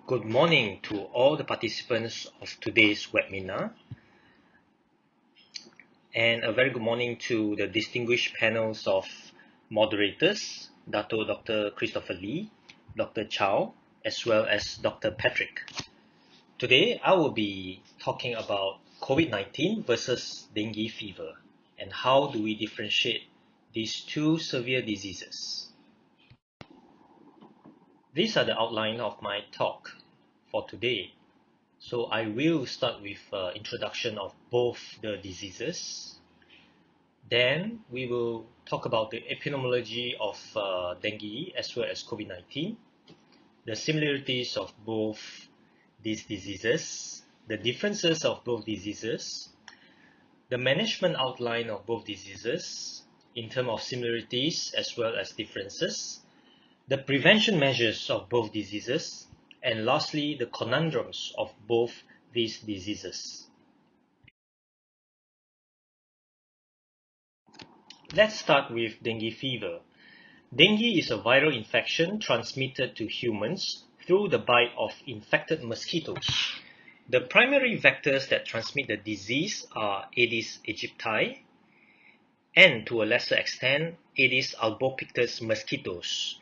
Good morning to all the participants of today's webinar, and a very good morning to the distinguished panels of moderators, Dr. Christopher Lee, Dr. Chow, as well as Dr. Patrick. Today, I will be talking about COVID-19 versus dengue fever, and how do we differentiate these two severe diseases. These are the outline of my talk for today. So I will start with introduction of both the diseases. Then we will talk about the epidemiology of dengue as well as COVID-19, the similarities of both these diseases, the differences of both diseases, the management outline of both diseases in terms of similarities as well as differences, the prevention measures of both diseases, and lastly, the conundrums of both these diseases. Let's start with dengue fever. Dengue is a viral infection transmitted to humans through the bite of infected mosquitoes. The primary vectors that transmit the disease are Aedes aegypti and, to a lesser extent, Aedes albopictus mosquitoes.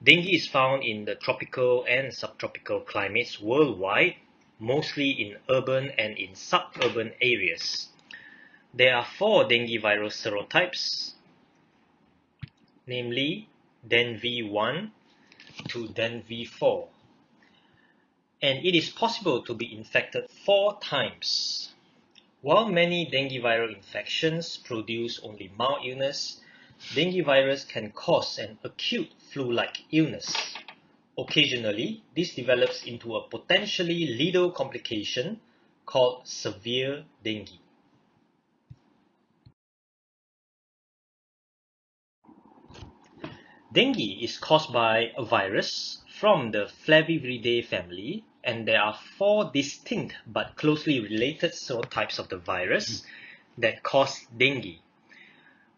Dengue is found in the tropical and subtropical climates worldwide, mostly in urban and in suburban areas. There are 4 dengue viral serotypes, namely Dengue1 to Dengue4. And it is possible to be infected 4 times. While many dengue viral infections produce only mild illness, dengue virus can cause an acute flu-like illness. Occasionally, this develops into a potentially lethal complication called severe dengue. Dengue is caused by a virus from the Flaviviridae family, and there are 4 distinct but closely related serotypes of the virus that cause dengue.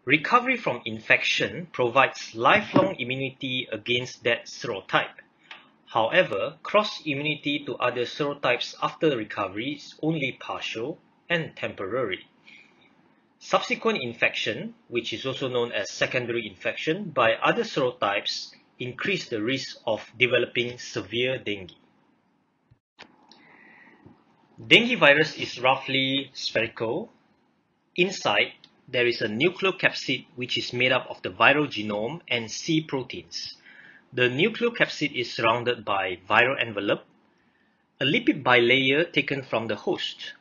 Recovery from infection provides lifelong immunity against that serotype. However, cross-immunity to other serotypes after recovery is only partial and temporary. Subsequent infection, which is also known as secondary infection by other serotypes, increase the risk of developing severe dengue. Dengue virus is roughly spherical. Inside, there is a nucleocapsid which is made up of the viral genome and C proteins. The nucleocapsid is surrounded by viral envelope, a lipid bilayer taken from the host.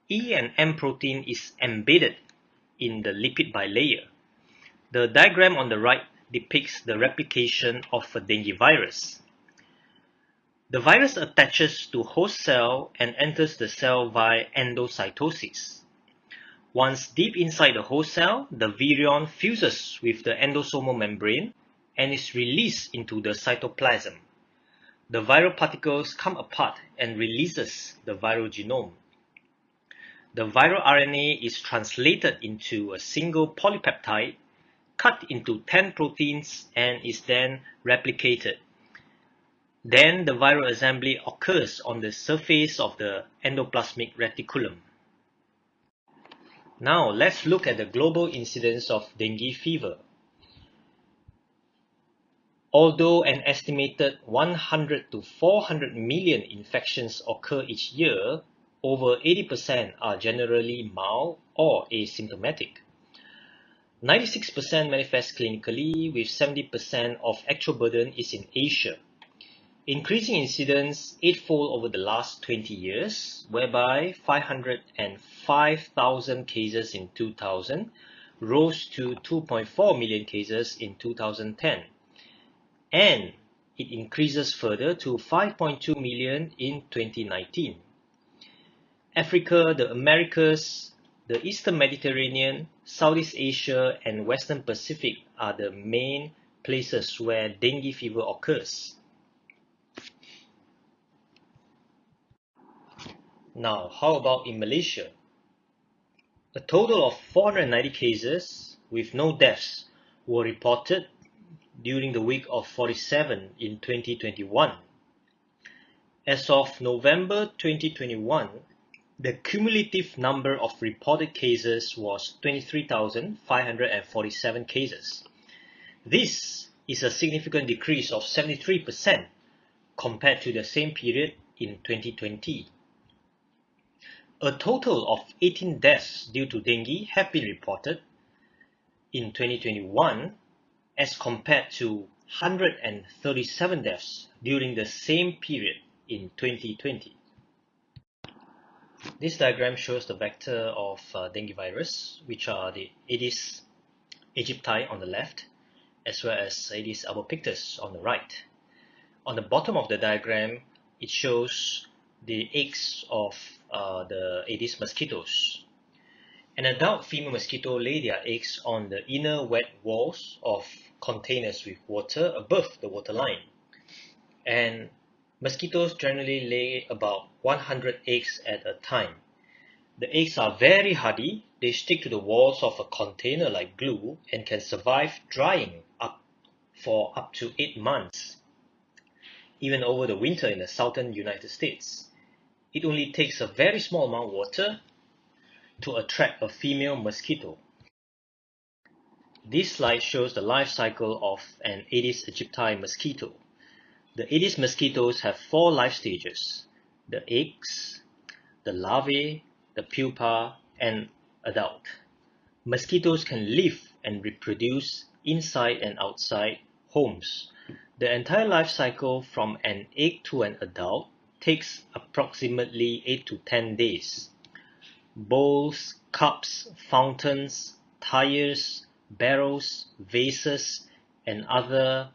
E and M protein is embedded in the lipid bilayer. The diagram on the right depicts the replication of a dengue virus. The virus attaches to host cell and enters the cell via endocytosis. Once deep inside the host cell, the virion fuses with the endosomal membrane and is released into the cytoplasm. The viral particles come apart and releases the viral genome. The viral RNA is translated into a single polypeptide, cut into 10 proteins, and is then replicated. Then the viral assembly occurs on the surface of the endoplasmic reticulum. Now let's look at the global incidence of dengue fever. Although an estimated 100 to 400 million infections occur each year, over 80% are generally mild or asymptomatic. 96% manifest clinically, with 70% of actual burden is in Asia. Increasing incidence 8-fold over the last 20 years, whereby 505,000 cases in 2000 rose to 2.4 million cases in 2010. And it increases further to 5.2 million in 2019. Africa, the Americas, the Eastern Mediterranean, Southeast Asia, and Western Pacific are the main places where dengue fever occurs. Now, how about in Malaysia? A total of 490 cases with no deaths were reported during the week of 47 in 2021. As of November 2021, the cumulative number of reported cases was 23,547 cases. This is a significant decrease of 73% compared to the same period in 2020. A total of 18 deaths due to dengue have been reported in 2021 as compared to 137 deaths during the same period in 2020. This diagram shows the vector of dengue virus, which are the Aedes aegypti on the left, as well as Aedes albopictus on the right. On the bottom of the diagram, it shows the eggs of the Aedes mosquitoes. An adult female mosquito lay their eggs on the inner wet walls of containers with water above the waterline. And mosquitoes generally lay about 100 eggs at a time. The eggs are very hardy. They stick to the walls of a container like glue and can survive drying for up to 8 months, even over the winter in the southern United States. It only takes a very small amount of water to attract a female mosquito. This slide shows the life cycle of an Aedes aegypti mosquito. The Aedes mosquitoes have 4 life stages: the eggs, the larvae, the pupa, and adult. Mosquitoes can live and reproduce inside and outside homes. The entire life cycle from an egg to an adult takes approximately 8 to 10 days. Bowls, cups, fountains, tires, barrels, vases, and other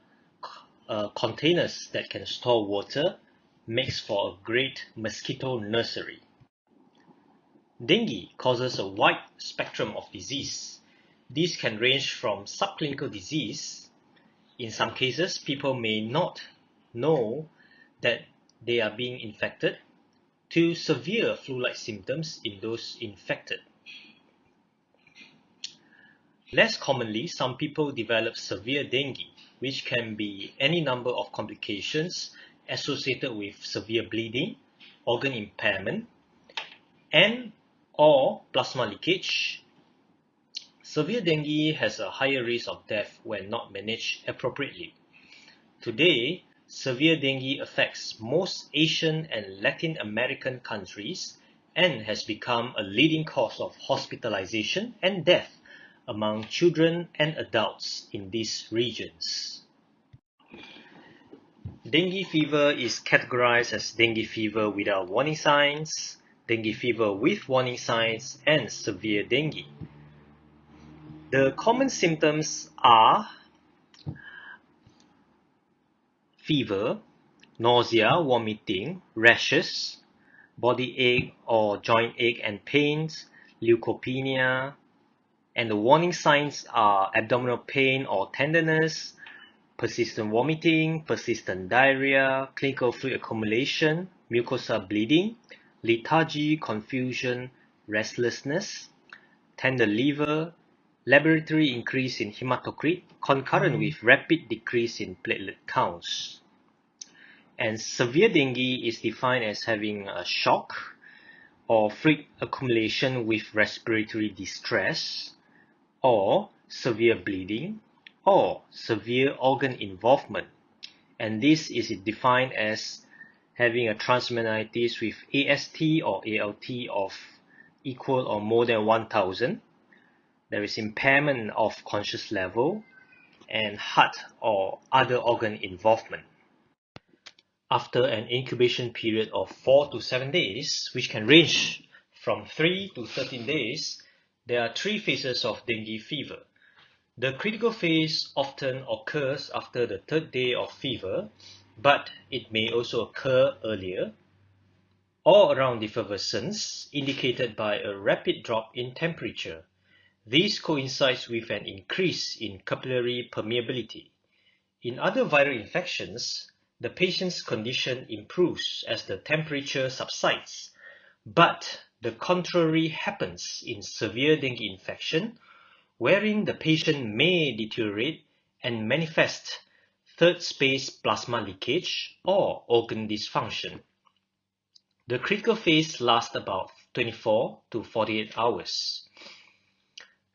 containers that can store water makes for a great mosquito nursery. Dengue causes a wide spectrum of disease. These can range from subclinical disease. In some cases, people may not know that they are being infected, to severe flu-like symptoms in those infected. Less commonly, some people develop severe dengue, which can be any number of complications associated with severe bleeding, organ impairment, and/or plasma leakage. Severe dengue has a higher risk of death when not managed appropriately. Today, severe dengue affects most Asian and Latin American countries and has become a leading cause of hospitalization and death among children and adults in these regions. Dengue fever is categorized as dengue fever without warning signs, dengue fever with warning signs, and severe dengue. The common symptoms are fever, nausea, vomiting, rashes, body ache or joint ache and pains, leukopenia, and the warning signs are abdominal pain or tenderness, persistent vomiting, persistent diarrhea, clinical fluid accumulation, mucosal bleeding, lethargy, confusion, restlessness, tender liver, laboratory increase in hematocrit concurrent with rapid decrease in platelet counts. And severe dengue is defined as having a shock or fluid accumulation with respiratory distress, or severe bleeding, or severe organ involvement. And this is defined as having a transaminitis with AST or ALT of equal or more than 1000. There is impairment of conscious level and heart or other organ involvement. After an incubation period of 4 to 7 days, which can range from 3 to 13 days, there are 3 phases of dengue fever. The critical phase often occurs after the 3rd day of fever, but it may also occur earlier, or around effervescence, indicated by a rapid drop in temperature. This coincides with an increase in capillary permeability. In other viral infections, the patient's condition improves as the temperature subsides, but the contrary happens in severe dengue infection, wherein the patient may deteriorate and manifest third space plasma leakage or organ dysfunction. The critical phase lasts about 24 to 48 hours.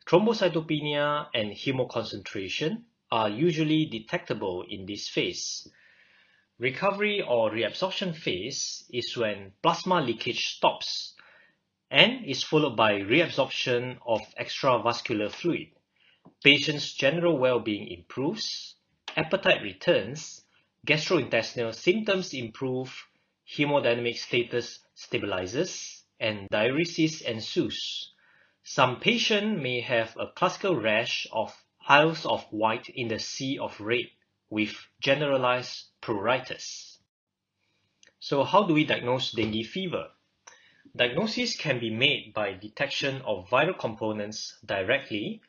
Thrombocytopenia and hemoconcentration are usually detectable in this phase. Recovery or reabsorption phase is when plasma leakage stops and is followed by reabsorption of extravascular fluid. Patient's general well-being improves, appetite returns, gastrointestinal symptoms improve, hemodynamic status stabilizes, and diuresis ensues. Some patients may have a classical rash of Isles of Wight in the Sea of Red with generalized pruritus. So how do we diagnose dengue fever? Diagnosis can be made by detection of viral components directly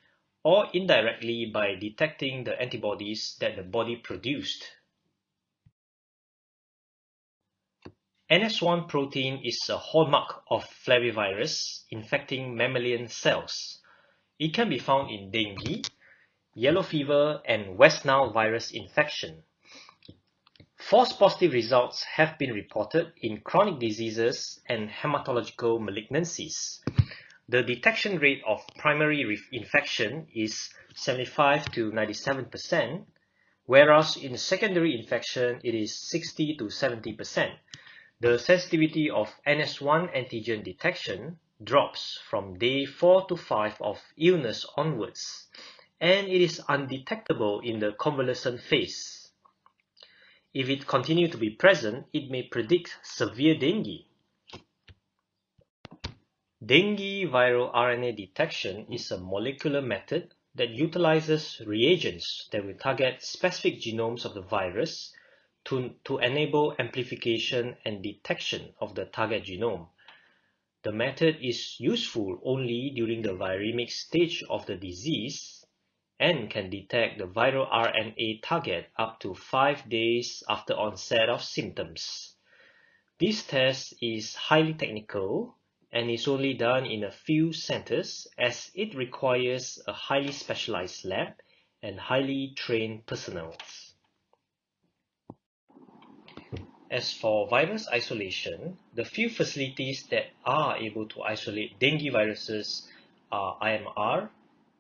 or indirectly by detecting the antibodies that the body produced. NS1 protein is a hallmark of flavivirus infecting mammalian cells. It can be found in dengue, yellow fever, and West Nile virus infection. False positive results have been reported in chronic diseases and hematological malignancies. The detection rate of primary infection is 75 to 97%, whereas in secondary infection it is 60 to 70%. The sensitivity of NS1 antigen detection drops from day 4 to 5 of illness onwards, and it is undetectable in the convalescent phase. If it continues to be present, it may predict severe dengue. Dengue viral RNA detection is a molecular method that utilizes reagents that will target specific genomes of the virus to enable amplification and detection of the target genome. The method is useful only during the viremic stage of the disease and can detect the viral RNA target up to 5 days after onset of symptoms. This test is highly technical and is only done in a few centers as it requires a highly specialized lab and highly trained personnel. As for virus isolation, the few facilities that are able to isolate dengue viruses are IMR,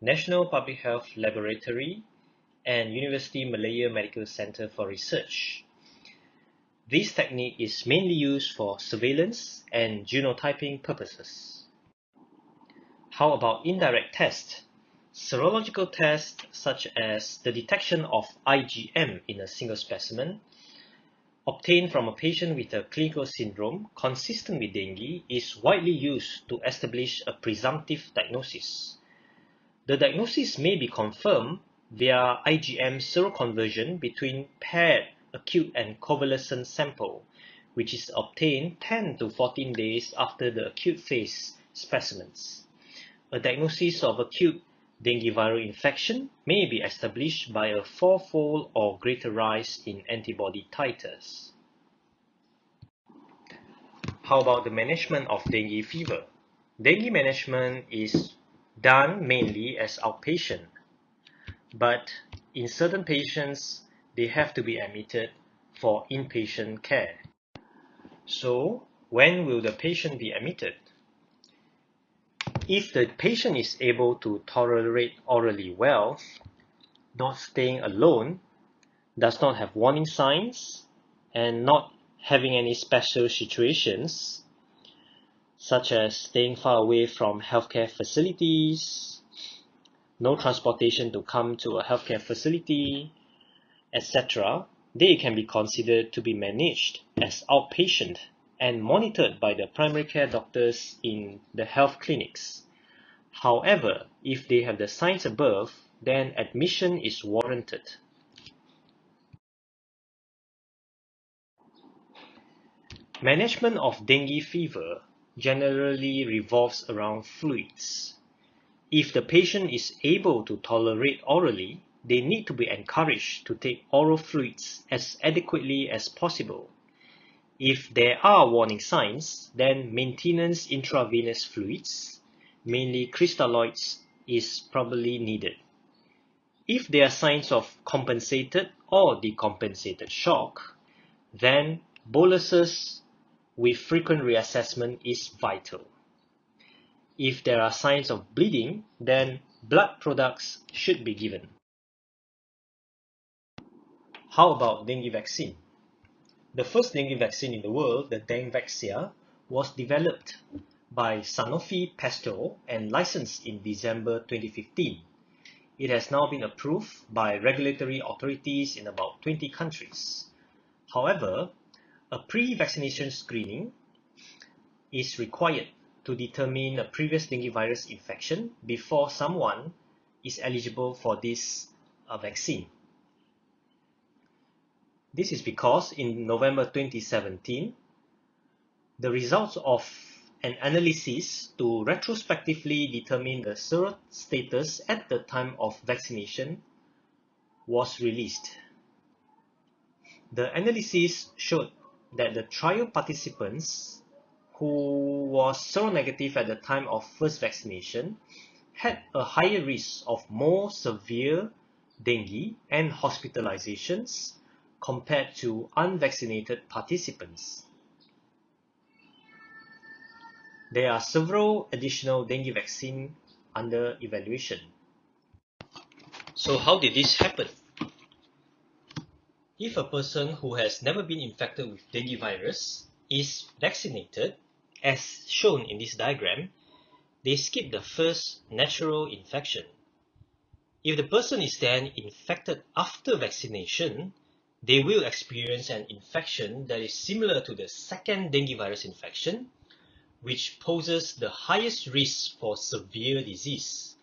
National Public Health Laboratory, and University Malaya Medical Center for Research. This technique is mainly used for surveillance and genotyping purposes. How about indirect tests? Serological tests such as the detection of IgM in a single specimen obtained from a patient with a clinical syndrome consistent with dengue is widely used to establish a presumptive diagnosis. The diagnosis may be confirmed via IgM seroconversion between paired acute and convalescent sample, which is obtained 10 to 14 days after the acute phase specimens. A diagnosis of acute dengue viral infection may be established by a fourfold or greater rise in antibody titers. How about the management of dengue fever? Dengue management is done mainly as outpatient, but in certain patients, they have to be admitted for inpatient care. So, when will the patient be admitted? If the patient is able to tolerate orally well, not staying alone, does not have warning signs, and not having any special situations, such as staying far away from healthcare facilities, no transportation to come to a healthcare facility, etc., they can be considered to be managed as outpatient and monitored by the primary care doctors in the health clinics. However, if they have the signs above, then admission is warranted. Management of dengue fever generally revolves around fluids. If the patient is able to tolerate orally, they need to be encouraged to take oral fluids as adequately as possible. If there are warning signs, then maintenance intravenous fluids, mainly crystalloids, is probably needed. If there are signs of compensated or decompensated shock, then boluses with frequent reassessment is vital. If there are signs of bleeding, then blood products should be given. How about dengue vaccine? The first dengue vaccine in the world, the Dengue Vaccine, was developed by Sanofi Pasteur and licensed in December 2015. It has now been approved by regulatory authorities in about 20 countries. However, a pre-vaccination screening is required to determine a previous dengue virus infection before someone is eligible for this vaccine. This is because in November 2017, the results of an analysis to retrospectively determine the serostatus at the time of vaccination was released. The analysis showed that the trial participants who was seronegative at the time of first vaccination had a higher risk of more severe dengue and hospitalizations compared to unvaccinated participants. There are several additional dengue vaccines under evaluation. So how did this happen? If a person who has never been infected with dengue virus is vaccinated, as shown in this diagram, they skip the first natural infection. If the person is then infected after vaccination, they will experience an infection that is similar to the second dengue virus infection, which poses the highest risk for severe disease.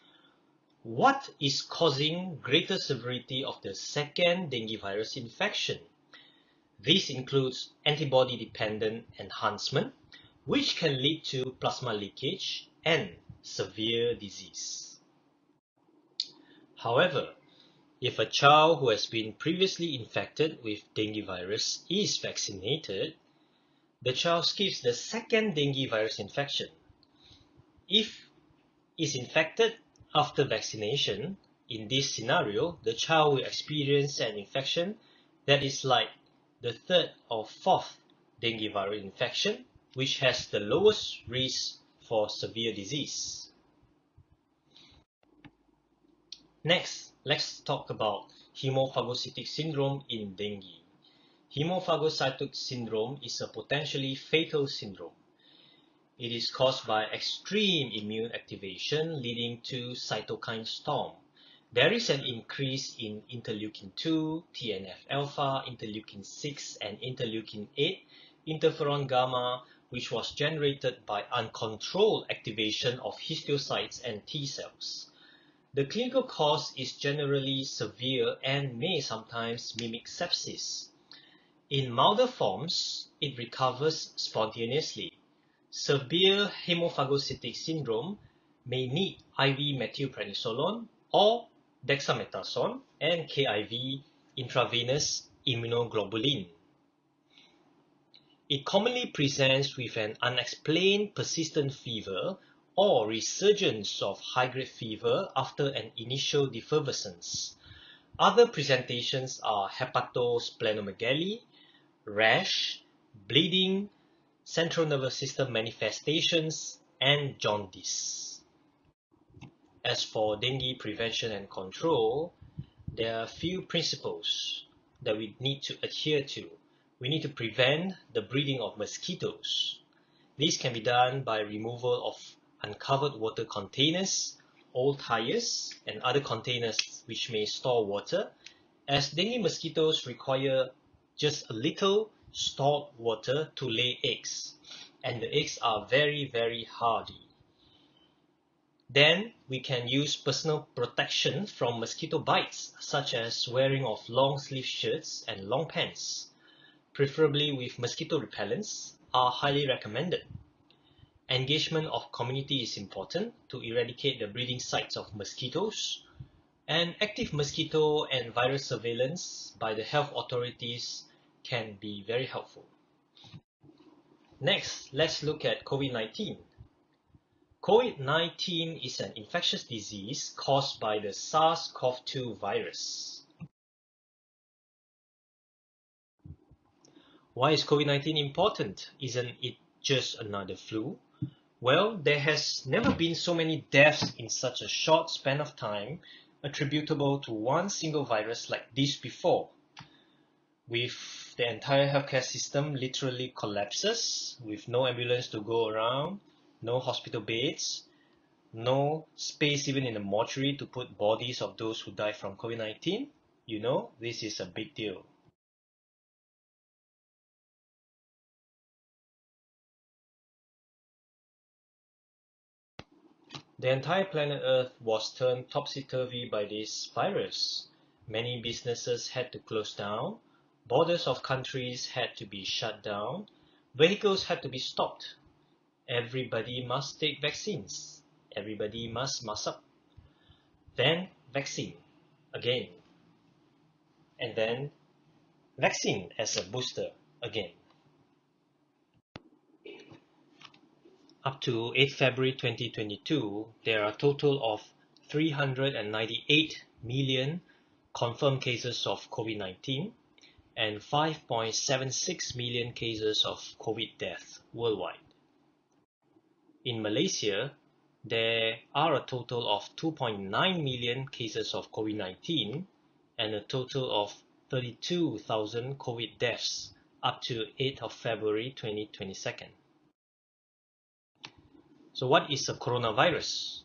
What is causing greater severity of the second dengue virus infection? This includes antibody-dependent enhancement, which can lead to plasma leakage and severe disease. However, if a child who has been previously infected with dengue virus is vaccinated, the child skips the second dengue virus infection. If is infected after vaccination, in this scenario, the child will experience an infection that is like the third or fourth dengue viral infection, which has the lowest risk for severe disease. Next, let's talk about hemophagocytic syndrome in dengue. Hemophagocytic syndrome is a potentially fatal syndrome. It is caused by extreme immune activation leading to cytokine storm. There is an increase in interleukin-2, TNF-alpha, interleukin-6, and interleukin-8, interferon gamma, which was generated by uncontrolled activation of histiocytes and T cells. The clinical cause is generally severe and may sometimes mimic sepsis. In milder forms, it recovers spontaneously. Severe hemophagocytic syndrome may need IV methylprednisolone or dexamethasone and KIV intravenous immunoglobulin. It commonly presents with an unexplained persistent fever or resurgence of high-grade fever after an initial defervescence. Other presentations are hepatosplenomegaly, rash, bleeding, central nervous system manifestations, and jaundice. As for dengue prevention and control, there are a few principles that we need to adhere to. We need to prevent the breeding of mosquitoes. This can be done by removal of uncovered water containers, old tires, and other containers which may store water, as dengue mosquitoes require just a little stored water to lay eggs, and the eggs are very, very hardy. Then we can use personal protection from mosquito bites, such as wearing of long sleeve shirts and long pants, preferably with mosquito repellents, are highly recommended. Engagement of community is important to eradicate the breeding sites of mosquitoes, and active mosquito and virus surveillance by the health authorities can be very helpful. Next, let's look at COVID-19. COVID-19 is an infectious disease caused by the SARS-CoV-2 virus. Why is COVID-19 important? Isn't it just another flu? Well, there has never been so many deaths in such a short span of time attributable to one single virus like this before. With the entire healthcare system literally collapses, with no ambulance to go around, no hospital beds, no space even in the mortuary to put bodies of those who died from COVID-19, this is a big deal. The entire planet Earth was turned topsy-turvy by this virus. Many businesses had to close down, borders of countries had to be shut down, vehicles had to be stopped. Everybody must take vaccines. Everybody must mask up. Then vaccine again. And then vaccine as a booster again. Up to 8 February 2022, there are a total of 398 million confirmed cases of COVID-19 and 5.76 million cases of COVID death worldwide. In Malaysia, there are a total of 2.9 million cases of COVID-19 and a total of 32,000 COVID deaths up to 8th of February 2022. So what is a coronavirus?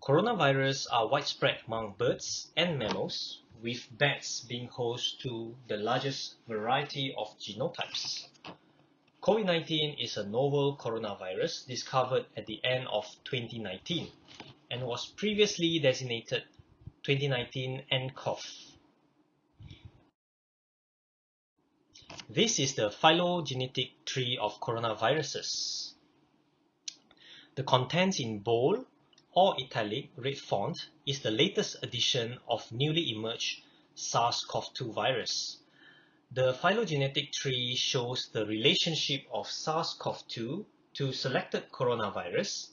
Coronavirus are widespread among birds and mammals, with bats being host to the largest variety of genotypes. COVID-19 is a novel coronavirus discovered at the end of 2019 and was previously designated 2019 nCoV. This is the phylogenetic tree of coronaviruses. The contents in bold or italic red font is the latest edition of newly emerged SARS-CoV-2 virus. The phylogenetic tree shows the relationship of SARS-CoV-2 to selected coronavirus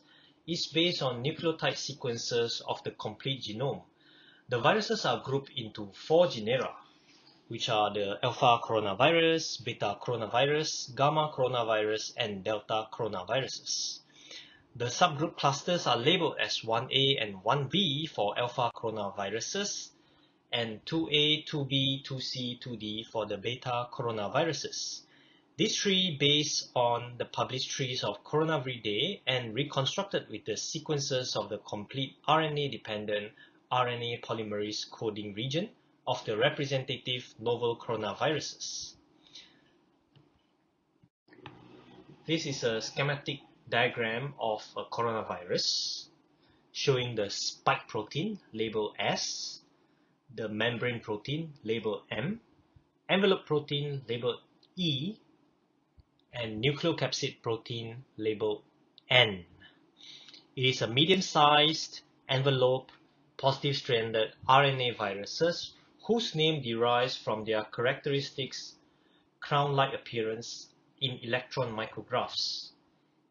is based on nucleotide sequences of the complete genome. The viruses are grouped into 4 genera, which are the alpha coronavirus, beta coronavirus, gamma coronavirus, and delta coronaviruses. The subgroup clusters are labeled as 1A and 1B for alpha coronaviruses, and 2A, 2B, 2C, 2D for the beta coronaviruses. This tree based on the published trees of Coronaviridae and reconstructed with the sequences of the complete RNA-dependent RNA polymerase coding region of the representative novel coronaviruses. This is a schematic diagram of a coronavirus showing the spike protein labeled S, the membrane protein labeled M, envelope protein labeled E, and nucleocapsid protein labeled N. It is a medium-sized envelope positive stranded RNA viruses whose name derives from their characteristics crown-like appearance in electron micrographs.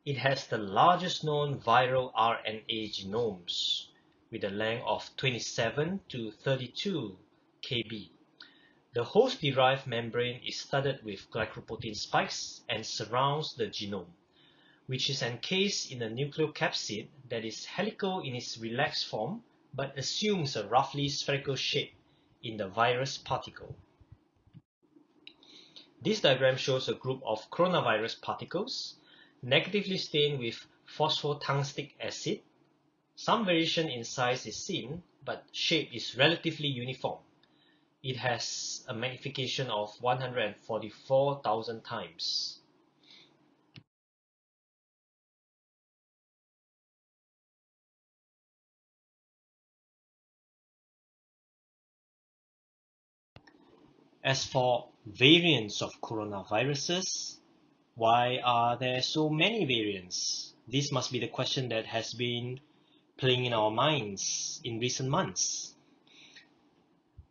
It has the largest known viral RNA genomes, with a length of 27 to 32 kb. The host-derived membrane is studded with glycoprotein spikes and surrounds the genome, which is encased in a nucleocapsid that is helical in its relaxed form but assumes a roughly spherical shape in the virus particle. This diagram shows a group of coronavirus particles negatively stained with phosphotungstic acid. Some variation in size is seen, but shape is relatively uniform. It has a magnification of 144,000 times. As for variants of coronaviruses, why are there so many variants? This must be the question that has been playing in our minds in recent months.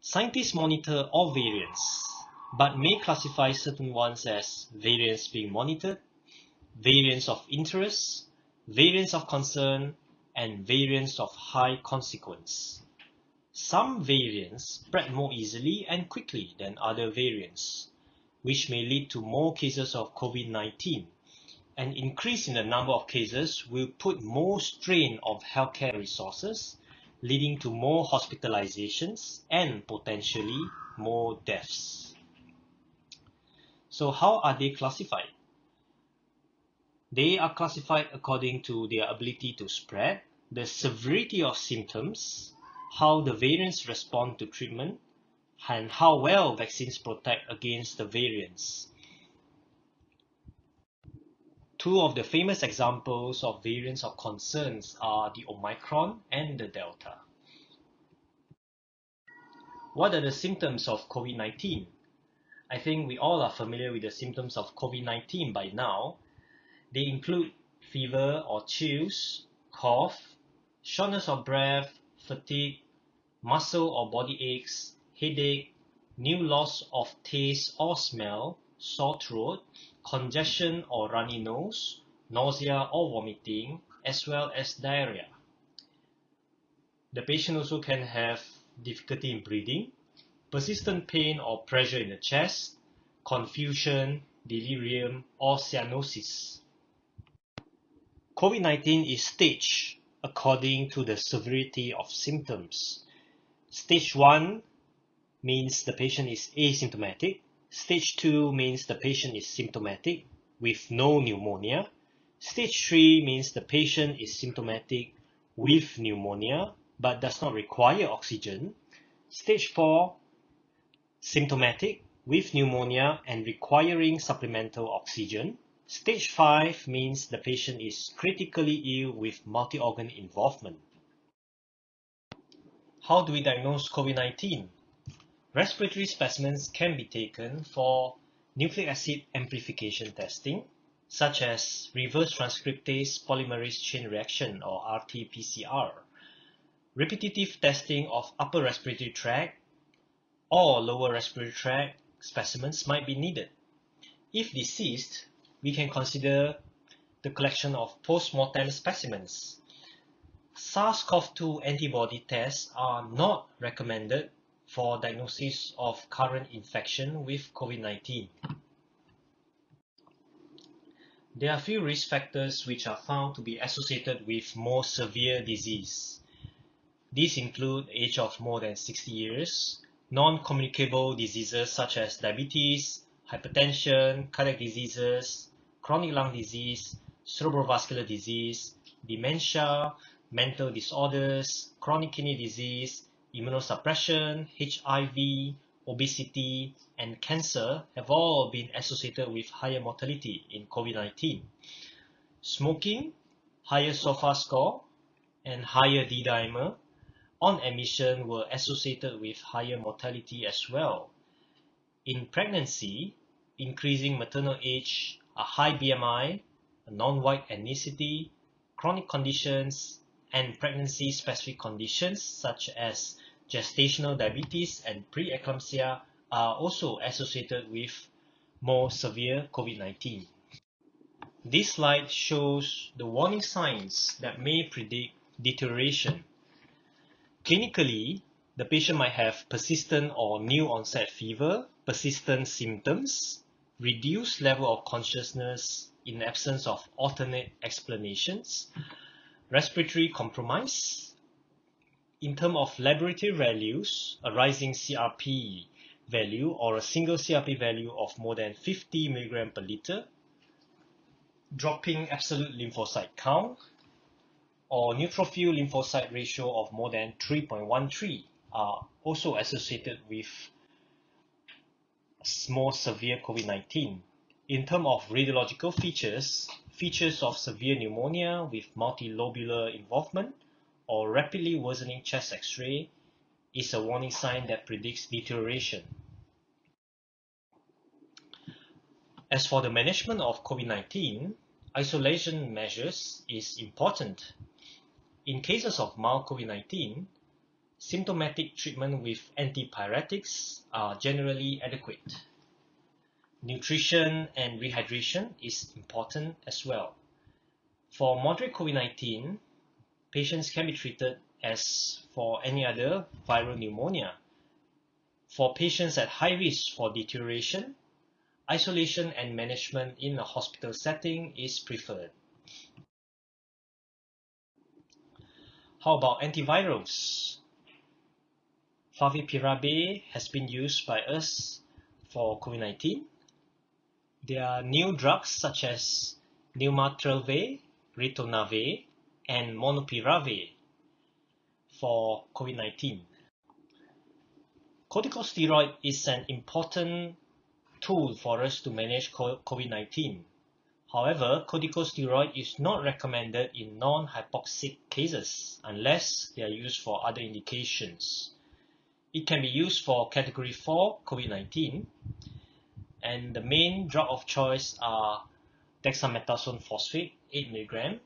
Scientists monitor all variants, but may classify certain ones as variants being monitored, variants of interest, variants of concern, and variants of high consequence. Some variants spread more easily and quickly than other variants, which may lead to more cases of COVID-19. An increase in the number of cases will put more strain on healthcare resources, leading to more hospitalizations and potentially more deaths. So how are they classified? They are classified according to their ability to spread, the severity of symptoms, how the variants respond to treatment, and how well vaccines protect against the variants. Two of the famous examples of variants of concerns are the Omicron and the Delta. What are the symptoms of COVID-19? I think we all are familiar with the symptoms of COVID-19 by now. They include fever or chills, cough, shortness of breath, fatigue, muscle or body aches, headache, new loss of taste or smell, sore throat, congestion or runny nose, nausea or vomiting, as well as diarrhea. The patient also can have difficulty in breathing, persistent pain or pressure in the chest, confusion, delirium, or cyanosis. COVID-19 is staged according to the severity of symptoms. Stage 1 means the patient is asymptomatic. Stage 2 means the patient is symptomatic with no pneumonia. Stage 3 means the patient is symptomatic with pneumonia but does not require oxygen. Stage 4, symptomatic with pneumonia and requiring supplemental oxygen. Stage 5 means the patient is critically ill with multi-organ involvement. How do we diagnose COVID-19? Respiratory specimens can be taken for nucleic acid amplification testing, such as reverse transcriptase polymerase chain reaction or RT-PCR, repetitive testing of upper respiratory tract or lower respiratory tract specimens might be needed. If deceased, we can consider the collection of post-mortem specimens. SARS-CoV-2 antibody tests are not recommended for diagnosis of current infection with COVID-19. There are few risk factors which are found to be associated with more severe disease. These include age of more than 60 years, non-communicable diseases such as diabetes, hypertension, cardiac diseases, chronic lung disease, cerebrovascular disease, dementia, mental disorders, chronic kidney disease, immunosuppression, HIV, obesity, and cancer have all been associated with higher mortality in COVID-19. Smoking, higher SOFA score, and higher D-dimer on admission were associated with higher mortality as well. In pregnancy, increasing maternal age, a high BMI, a non-white ethnicity, chronic conditions, and pregnancy-specific conditions such as gestational diabetes and preeclampsia are also associated with more severe COVID-19. This slide shows the warning signs that may predict deterioration. Clinically, the patient might have persistent or new onset fever, persistent symptoms, reduced level of consciousness in absence of alternate explanations, respiratory compromise. In terms of laboratory values, a rising CRP value or a single CRP value of more than 50 mg per liter, dropping absolute lymphocyte count, or neutrophil lymphocyte ratio of more than 3.13 are also associated with more severe COVID-19. In terms of radiological features, features of severe pneumonia with multilobular involvement or rapidly worsening chest X-ray is a warning sign that predicts deterioration. As for the management of COVID-19, isolation measures is important. In cases of mild COVID-19, symptomatic treatment with antipyretics are generally adequate. Nutrition and rehydration is important as well. For moderate COVID-19, patients can be treated as for any other viral pneumonia. For patients at high risk for deterioration, isolation and management in a hospital setting is preferred. How about antivirals? Favipiravir has been used by us for COVID-19. There are new drugs such as nirmatrelvir, ritonavir, and molnupiravir for COVID-19. Corticosteroid is an important tool for us to manage COVID-19. However, corticosteroid is not recommended in non-hypoxic cases unless they are used for other indications. It can be used for category 4 COVID-19, and the main drug of choice are dexamethasone phosphate 8 mg.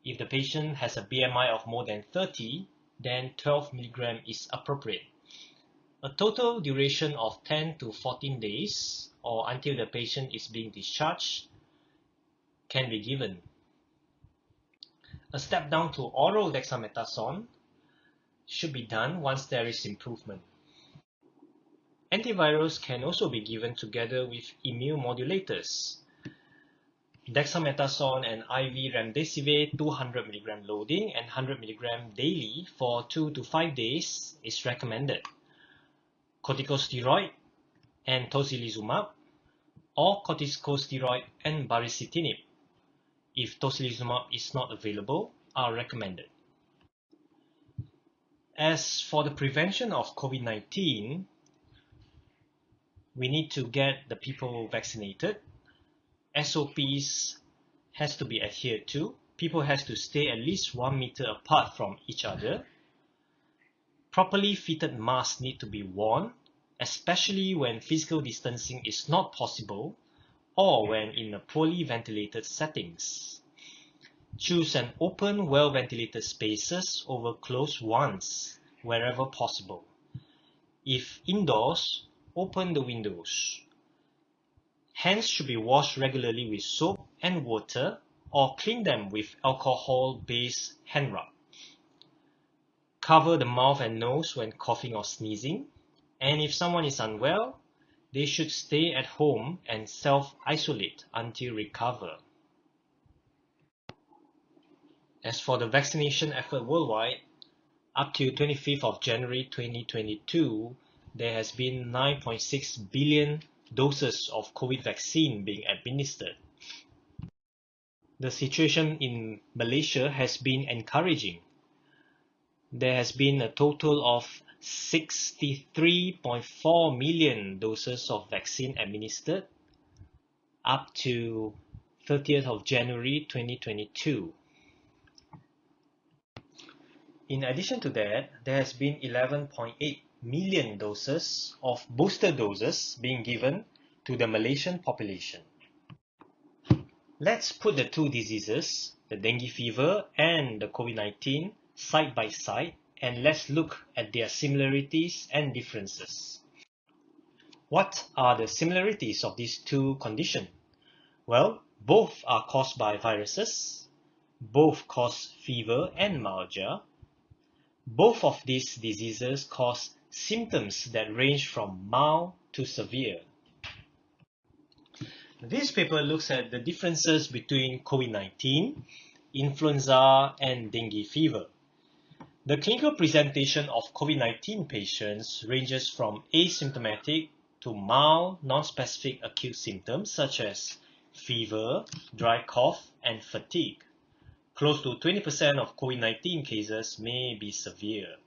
If the patient has a BMI of more than 30, then 12 mg is appropriate. A total duration of 10 to 14 days or until the patient is being discharged can be given. A step down to oral dexamethasone should be done once there is improvement. Antivirals can also be given together with immunomodulators. Dexamethasone and IV remdesivir 200 mg loading and 100 mg daily for 2 to 5 days is recommended. Corticosteroid and tocilizumab, or corticosteroid and baricitinib, if tocilizumab is not available, are recommended. As for the prevention of COVID-19, we need to get the people vaccinated. SOPs has to be adhered to. People has to stay at least 1 meter apart from each other. Properly fitted masks need to be worn, especially when physical distancing is not possible or when in a poorly ventilated settings. Choose an open, well-ventilated spaces over closed ones wherever possible. If indoors, open the windows. Hands should be washed regularly with soap and water or clean them with alcohol-based hand rub. Cover the mouth and nose when coughing or sneezing, and if someone is unwell, they should stay at home and self-isolate until recover. As for the vaccination effort worldwide, up to 25th of January 2022, there has been 9.6 billion doses of COVID vaccine being administered. The situation in Malaysia has been encouraging. There has been a total of 63.4 million doses of vaccine administered up to 30th of January 2022. In addition to that, there has been 11.8 million doses of booster doses being given to the Malaysian population. Let's put the two diseases, the dengue fever and the COVID-19, side by side, and let's look at their similarities and differences. What are the similarities of these two conditions? Well, both are caused by viruses, both cause fever and myalgia. Both of these diseases cause symptoms that range from mild to severe. This paper looks at the differences between COVID-19, influenza, and dengue fever. The clinical presentation of COVID-19 patients ranges from asymptomatic to mild, non-specific acute symptoms such as fever, dry cough, and fatigue. Close to 20% of COVID-19 cases may be severe.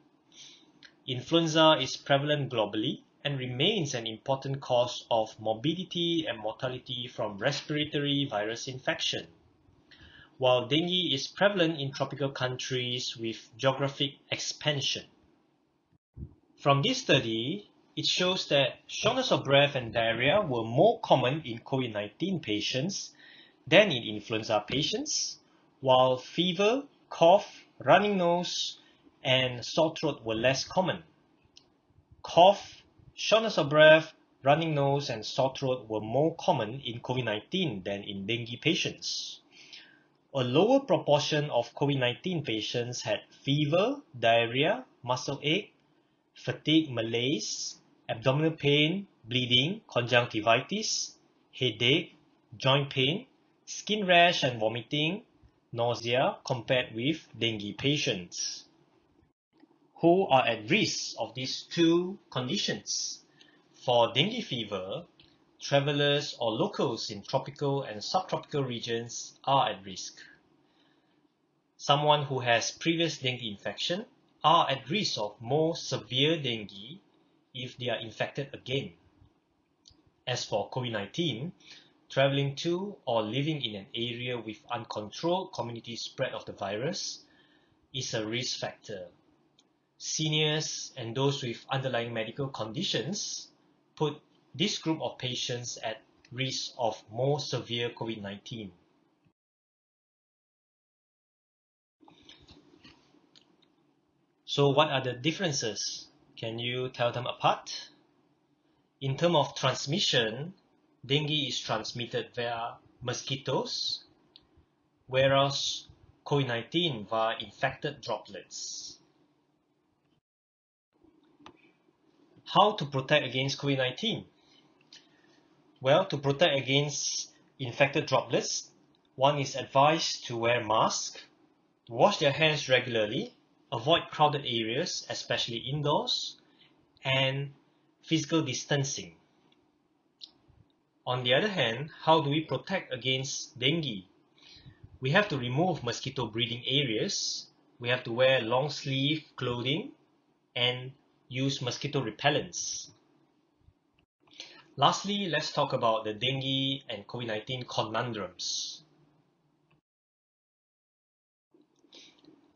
Influenza is prevalent globally and remains an important cause of morbidity and mortality from respiratory virus infection, while dengue is prevalent in tropical countries with geographic expansion. From this study, it shows that shortness of breath and diarrhea were more common in COVID-19 patients than in influenza patients, while fever, cough, running nose, and sore throat were less common. Cough, shortness of breath, running nose, and sore throat were more common in COVID-19 than in dengue patients. A lower proportion of COVID-19 patients had fever, diarrhea, muscle ache, fatigue, malaise, abdominal pain, bleeding, conjunctivitis, headache, joint pain, skin rash and vomiting, nausea compared with dengue patients. Who are at risk of these two conditions? For dengue fever, travelers or locals in tropical and subtropical regions are at risk. Someone who has previous dengue infection are at risk of more severe dengue if they are infected again. As for COVID-19, traveling to or living in an area with uncontrolled community spread of the virus is a risk factor. Seniors and those with underlying medical conditions put this group of patients at risk of more severe COVID-19. So what are the differences? Can you tell them apart? In terms of transmission, dengue is transmitted via mosquitoes, whereas COVID-19 via infected droplets. How to protect against COVID-19? Well, to protect against infected droplets, one is advised to wear masks, wash their hands regularly, avoid crowded areas, especially indoors, and physical distancing. On the other hand, how do we protect against dengue? We have to remove mosquito breeding areas, we have to wear long sleeve clothing, and use mosquito repellents. Lastly, let's talk about the dengue and COVID-19 conundrums.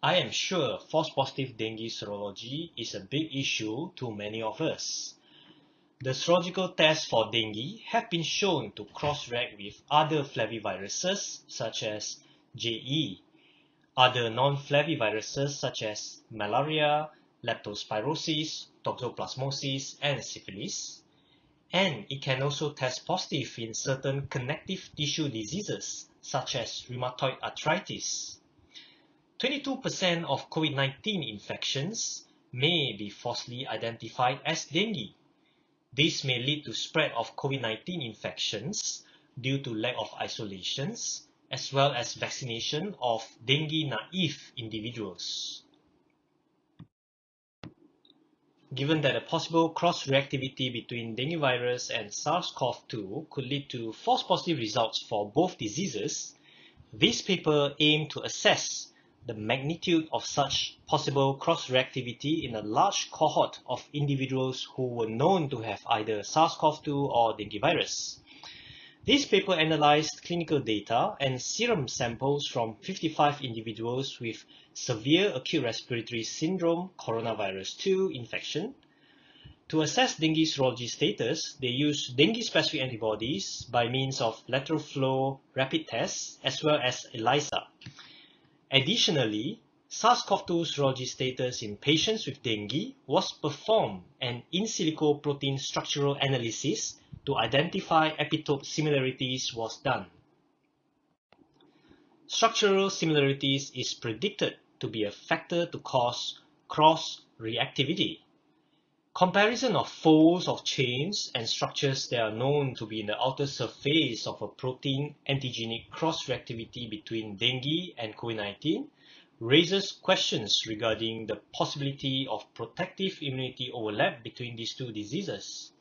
I am sure false positive dengue serology is a big issue to many of us. The serological tests for dengue have been shown to cross-react with other flaviviruses such as JE, other non-flaviviruses such as malaria, leptospirosis, toxoplasmosis, and syphilis, and it can also test positive in certain connective tissue diseases such as rheumatoid arthritis. 22% of COVID-19 infections may be falsely identified as dengue. This may lead to spread of COVID-19 infections due to lack of isolations, as well as vaccination of dengue-naive individuals. Given that a possible cross-reactivity between dengue virus and SARS-CoV-2 could lead to false positive results for both diseases, this paper aimed to assess the magnitude of such possible cross-reactivity in a large cohort of individuals who were known to have either SARS-CoV-2 or dengue virus. This paper analyzed clinical data and serum samples from 55 individuals with severe acute respiratory syndrome coronavirus 2 infection. To assess dengue serology status, they used dengue-specific antibodies by means of lateral flow rapid tests as well as ELISA. Additionally, SARS-CoV-2 serology status in patients with dengue was performed and in silico protein structural analysis to identify epitope similarities was done. Structural similarities is predicted to be a factor to cause cross-reactivity. Comparison of folds of chains and structures that are known to be in the outer surface of a protein antigenic cross-reactivity between dengue and COVID-19 raises questions regarding the possibility of protective immunity overlap between these two diseases.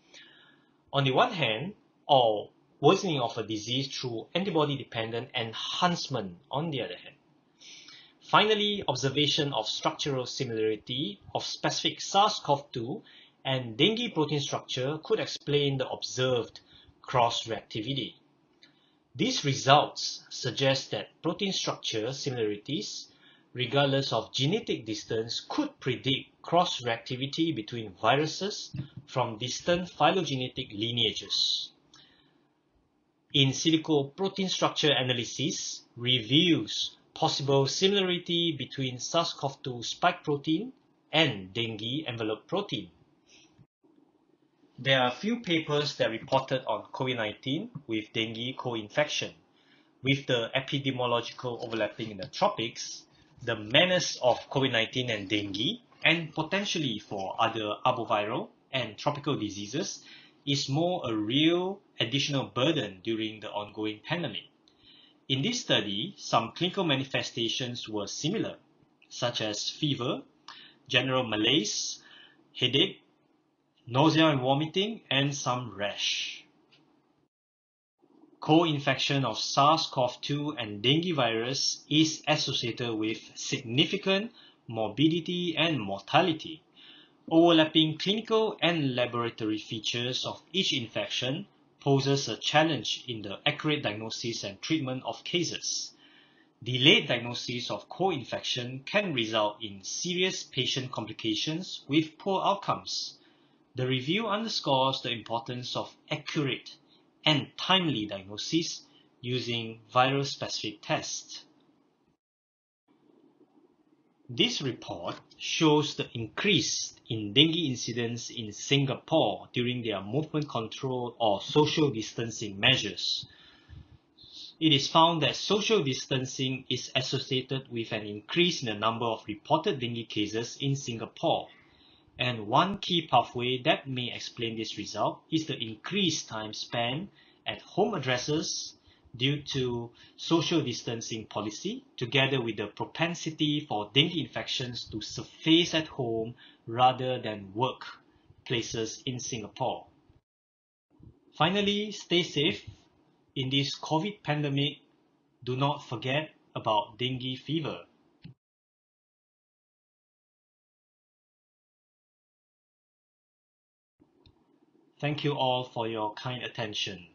On the one hand, or worsening of a disease through antibody-dependent enhancement on the other hand. Finally, observation of structural similarity of specific SARS-CoV-2 and dengue protein structure could explain the observed cross-reactivity. These results suggest that protein structure similarities, regardless of genetic distance, could predict cross-reactivity between viruses from distant phylogenetic lineages. In silico protein structure analysis reveals possible similarity between SARS-CoV-2 spike protein and dengue envelope protein. There are a few papers that reported on COVID-19 with dengue co-infection. With the epidemiological overlapping in the tropics, the menace of COVID-19 and dengue, and potentially for other arboviral and tropical diseases, is more a real additional burden during the ongoing pandemic. In this study, some clinical manifestations were similar, such as fever, general malaise, headache, nausea and vomiting, and some rash. Co-infection of SARS-CoV-2 and dengue virus is associated with significant morbidity and mortality. Overlapping clinical and laboratory features of each infection poses a challenge in the accurate diagnosis and treatment of cases. Delayed diagnosis of co-infection can result in serious patient complications with poor outcomes. The review underscores the importance of accurate and timely diagnosis using virus-specific tests. This report shows the increase in dengue incidence in Singapore during their movement control or social distancing measures. It is found that social distancing is associated with an increase in the number of reported dengue cases in Singapore. And one key pathway that may explain this result is the increased time spent at home addresses due to social distancing policy, together with the propensity for dengue infections to surface at home rather than workplaces in Singapore. Finally, stay safe. In this COVID pandemic, do not forget about dengue fever. Thank you all for your kind attention.